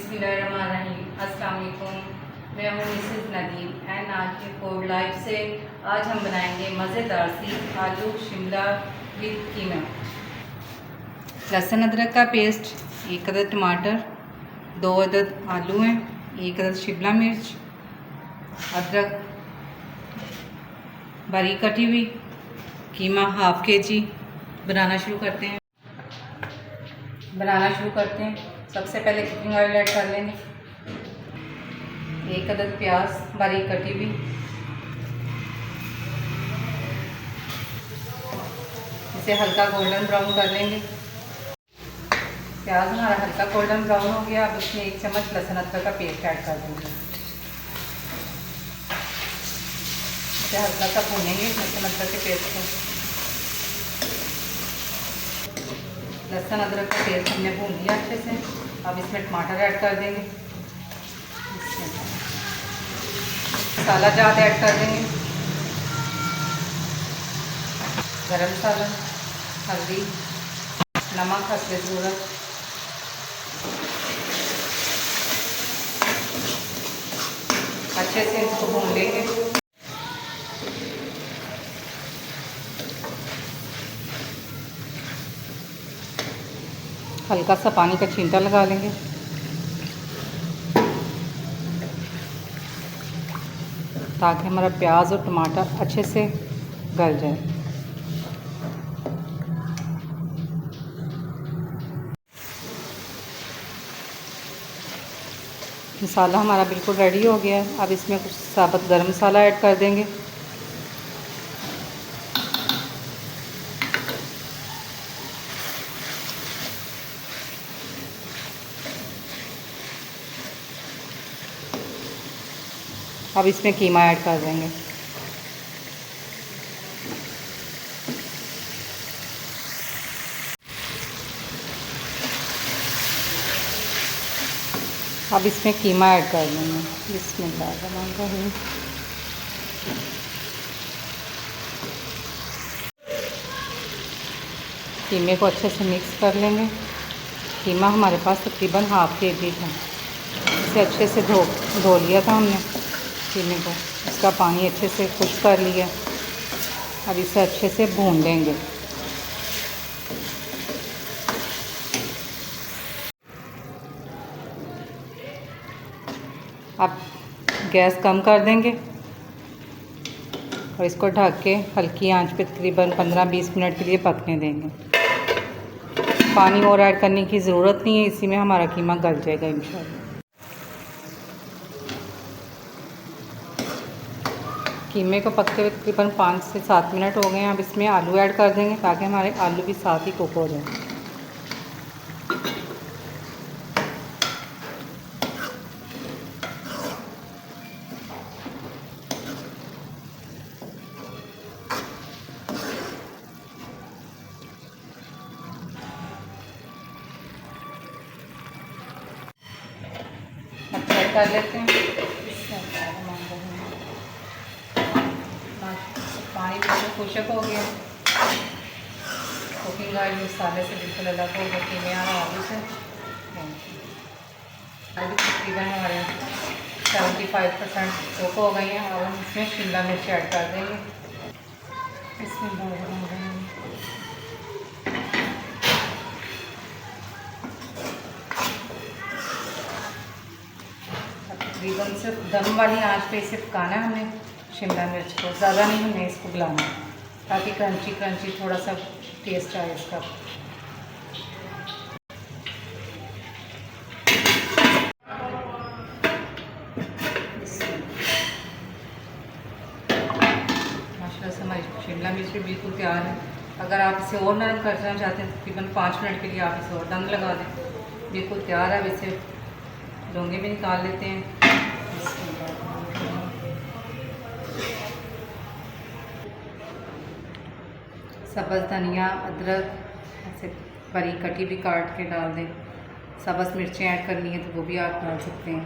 बिस्मिल्लाहिर्रहमानिर्रहीम। अस्सलाम वालेकुम। मैं हूँ मिसेस नदीम एंड आज की फूड लाइफ से आज हम बनाएंगे मज़ेदार सी आलू शिमला विद कीमा। लहसुन अदरक का पेस्ट, 1 अदद टमाटर, 2 अदद आलू हैं, 1 अदद शिमला मिर्च, अदरक बारीक कटी हुई, कीमा हाफ kg। बनाना शुरू करते हैं। सबसे पहले कुकिंग ऑयल ऐड कर लेंगे, 1 अदद प्याज बारीक कटी हुई, इसे हल्का गोल्डन ब्राउन कर लेंगे। प्याज हमारा हल्का गोल्डन ब्राउन हो गया। अब इसमें 1 चम्मच लहसुन अदरक का पेस्ट ऐड कर देंगे। इसे हल्का सा भूनेंगे लहसुन अदरक के पेस्ट को। लहसुन अदरक का पेस्ट हमने भून लिया अच्छे से। अब इसमें टमाटर ऐड कर देंगे, मसाला जात ऐड कर देंगे, गरम मसाला, हल्दी, नमक हस्बे ज़रूरत। अच्छे से इसको भून लेंगे। हल्का सा पानी का छींटा लगा लेंगे। ताकि हमारा प्याज और टमाटर अच्छे से गल जाए। मसाला हमारा बिल्कुल रेडी हो गया है। अब इसमें कुछ साबुत गरम मसाला ऐड कर देंगे। अब इसमें कीमा ऐड कर देंगे। अब इसमें कीमा ऐड कर देंगे। बिस्मिल्लाहिर्रहमानिर्रहीम। कीमे को अच्छे से मिक्स कर लेंगे। कीमा हमारे पास तकरीबन हाफ kg था। इसे अच्छे से धो लिया था हमने कीमे को। इसका पानी अच्छे से खुश्क कर लिया। अब इसे अच्छे से भून लेंगे। अब गैस कम कर देंगे और इसको ढक के हल्की आंच पे तकरीबन 15-20 मिनट के लिए पकने देंगे। पानी और ऐड करने की ज़रूरत नहीं है, इसी में हमारा कीमा गल जाएगा इंशाल्लाह। कीमे को पकते हुए तकरीबन 5 से 7 मिनट हो गए हैं। अब इसमें आलू ऐड कर देंगे ताकि हमारे आलू भी साथ ही कुक हो जाए। अब चेक कर लेते हैं। पानी बिल्कुल खुशक हो गया। कुकिंग ऑयल मसाले से बिल्कुल अलग हो गया कीमे और आलू से। आलू तकरीबन हमारे 75% कुक हो गई हैं। और हम इसमें शिमला मिर्च ऐड कर देंगे। इसमें तकरीबन सिर्फ दम वाली आंच पे इसे पकाना है हमें। शिमला मिर्च को ज़्यादा नहीं हमें इसको गलाना, ताकि क्रंची क्रंची थोड़ा सा टेस्ट आए इसका। माशाल्लाह से हमारी शिमला मिर्च भी बिल्कुल तैयार है। अगर आप इसे और नरम करना चाहते हैं तकरीबन 5 मिनट के लिए आप इसे और दम लगा दें। बिल्कुल तैयार है। अब इसे डोंगे भी निकाल लेते हैं। सब्ज़ धनिया, अदरक ऐसे बारीक कटी भी काट के डाल दें। सब्ज़ मिर्चें ऐड करनी है तो वो भी आप डाल सकते हैं।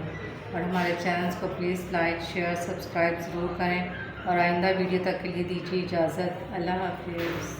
और हमारे चैनल्स को प्लीज़ लाइक शेयर सब्सक्राइब ज़रूर करें। और आइंदा वीडियो तक के लिए दीजिए इजाज़त। अल्लाह हाफ़िज़।